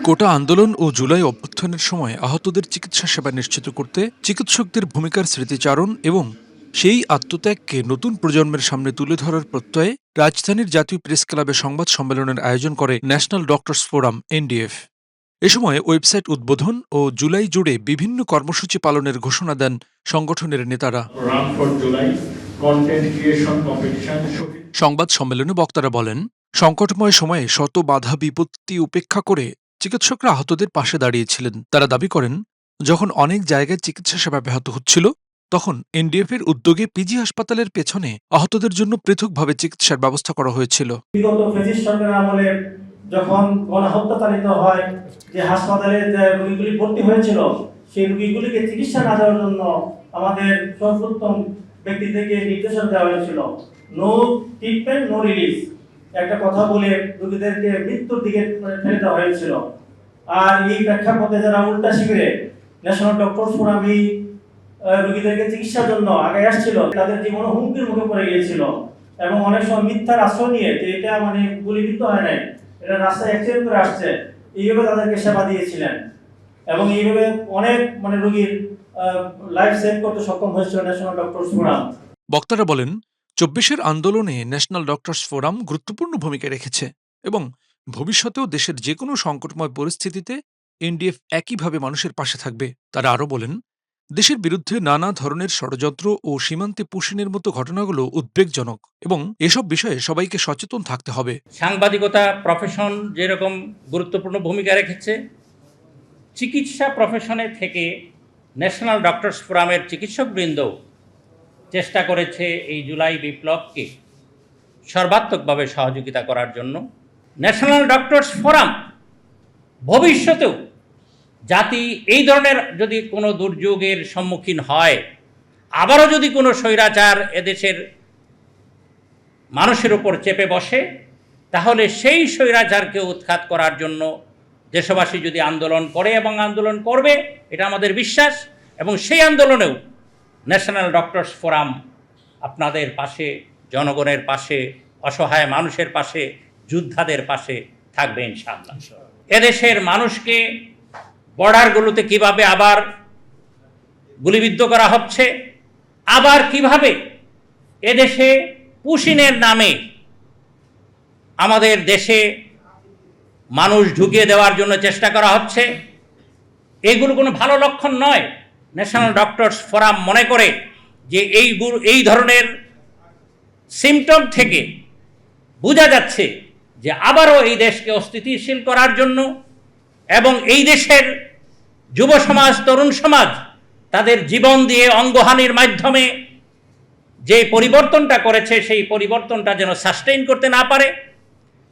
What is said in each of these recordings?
কোটা আন্দোলন ও জুলাই অভ্যুত্থানের সময় আহতদের চিকিৎসা সেবা নিশ্চিত করতে চিকিৎসকদের ভূমিকার স্মৃতিচারণ এবং সেই আত্মত্যাগকে নতুন প্রজন্মের সামনে তুলে ধরার প্রত্যয়ে রাজধানীর জাতীয় প্রেস ক্লাবে সংবাদ সম্মেলনের আয়োজন করে ন্যাশনাল ডক্টরস ফোরাম এনডিএফ। এ সময় ওয়েবসাইট উদ্বোধন ও জুলাই জুড়ে বিভিন্ন কর্মসূচি পালনের ঘোষণা দেন সংগঠনের নেতারা। সংবাদ সম্মেলনে বক্তারা বলেন, সংকটময় সময়ে শত বাধা বিপত্তি উপেক্ষা করে চিকিৎসকরা আহতদের পাশে দাঁড়িয়েছিলেন। তারা দাবি করেন, যখন অনেক জায়গায় চিকিৎসা সেবা ব্যাহত হচ্ছিল, তখন এনডিএফের উদ্যোগে পিজি হাসপাতালের পেছনে আহতদের জন্য পৃথকভাবে চিকিৎসার ব্যবস্থা করা হয়েছিল। বিগত ফ্যাসিস্ট সরকারের আমলে যখন গণহত্যা চালিত হয়, যে হাসপাতালে যে রোগীগুলি ভর্তি হয়েছিল, সেই রোগীগুলিকে চিকিৎসা না দেওয়ার জন্য আমাদের সর্বোত্তম ব্যক্তি থেকে নির্দেশনা দেওয়া হয়েছিল, নো ট্রিটমেন্ট নো রিলিজ একটা কথা বলে রোগীদেরকে মৃত্যুর দিকে ঠেলে দেওয়া হয়েছিল। আর এই প্রেক্ষাপটে যারা উল্টা শিবিরে ন্যাশনাল ডক্টরস ফোরাম এই রোগীদেরকে চিকিৎসার জন্য আগে আসছিল, তাদের জীবন হুমকির মুখে পড়ে গিয়েছিল এবং অনেক সময় মিথ্যার আশ্রয় নিয়ে যে এটা গুলিবিদ্ধ হয় নাই, এটা রাস্তায় অ্যাক্সিডেন্ট করে আসছে, এইভাবে তাদেরকে সেবা দিয়েছিলেন এবং এইভাবে অনেক রোগীর লাইফ সেভ করতে সক্ষম হয়েছিল ন্যাশনাল ডক্টরস ফোরাম। বক্তারা বলেন, ২৪-এর আন্দোলনে ন্যাশনাল ডক্টরস ফোরাম গুরুত্বপূর্ণ ভূমিকা রেখেছে এবং ভবিষ্যতেও দেশের যে কোনো সংকটময় পরিস্থিতিতে এনডিএফ একইভাবে মানুষের পাশে থাকবে। তারা আরও বলেন, দেশের বিরুদ্ধে নানা ধরনের ষড়যন্ত্র ও সীমান্তে পুশিনের মতো ঘটনাগুলো উদ্বেগজনক এবং এসব বিষয়ে সবাইকে সচেতন থাকতে হবে। সাংবাদিকতা প্রফেশন যেরকম গুরুত্বপূর্ণ ভূমিকা রেখেছে, চিকিৎসা প্রফেশনে থেকে ন্যাশনাল ডক্টরস ফোরামের চিকিৎসকবৃন্দ চেষ্টা করেছে এই জুলাই বিপ্লবকে সর্বাত্মকভাবে সহযোগিতা করার জন্য। ন্যাশনাল ডক্টরস ফোরাম ভবিষ্যতেও জাতি এই ধরনের যদি কোনো দুর্যোগের সম্মুখীন হয়, আবারও যদি কোনো স্বৈরাচার এদেশের মানুষের উপর চেপে বসে, তাহলে সেই স্বৈরাচারকে উৎখাত করার জন্য দেশবাসী যদি আন্দোলন করে এবং আন্দোলন করবে, এটা আমাদের বিশ্বাস, এবং সেই আন্দোলনেও ন্যাশনাল ডক্টরস ফোরাম আপনাদের পাশে, জনগণের পাশে, অসহায় মানুষের পাশে, যোদ্ধাদের পাশে থাকবে ইনশাআল্লাহ। এদেশের মানুষকে বর্ডারগুলোতে কিভাবে আবার গুলিবিদ্ধ করা হচ্ছে, আবার কিভাবে এদেশে পুশিনের নামে আমাদের দেশে মানুষ ঢুকিয়ে দেওয়ার জন্য চেষ্টা করা হচ্ছে, এগুলো কোনো ভালো লক্ষণ নয়। ন্যাশনাল ডক্টরস ফোরাম মনে করে যে এই ধরনের সিমটম থেকে বোঝা যাচ্ছে যে আবারও এই দেশকে অস্থিতিশীল করার জন্য এবং এই দেশের যুব সমাজ, তরুণ সমাজ তাদের জীবন দিয়ে অঙ্গহানির মাধ্যমে যে পরিবর্তনটা করেছে, সেই পরিবর্তনটা যেন সাস্টেইন করতে না পারে,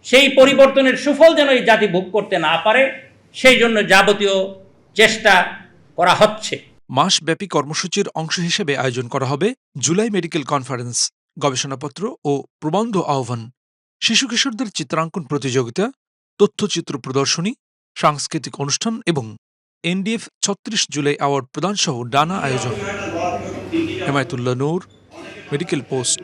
সেই পরিবর্তনের সুফল যেন এই জাতি ভোগ করতে না পারে, সেই জন্য যাবতীয় চেষ্টা করা হচ্ছে। মাসব্যাপী কর্মসূচির অংশ হিসেবে আয়োজন করা হবে জুলাই মেডিকেল কনফারেন্স, গবেষণাপত্র ও প্রবন্ধ আহ্বান, শিশু কিশোরদের চিত্রাঙ্কন প্রতিযোগিতা, তথ্যচিত্র প্রদর্শনী, সাংস্কৃতিক অনুষ্ঠান এবং এনডিএফ ৩৬ জুলাই অ্যাওয়ার্ড প্রদানসহ নানা আয়োজন। হেমায়েতুল্লাহ নূর, মেডিকেল পোস্ট।